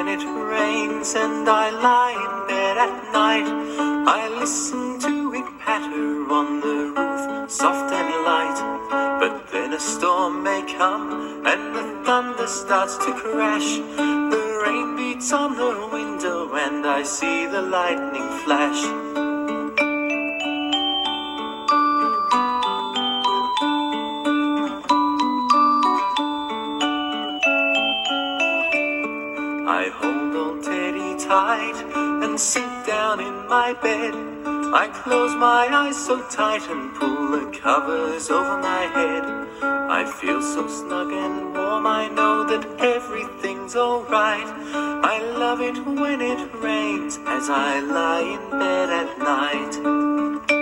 when it rains and I lie in bed at night. I listen to it patter on the roof, soft and light. But then a storm may come and the thunder starts to crash. The rain beats on the window and I see the lightning flash. I hold old Teddy tight and sink down in my bed. I close my eyes so tight and pull the covers over my head. I feel so snug and warm, I know that everything's alright. I love it when it rains as I lie in bed at night.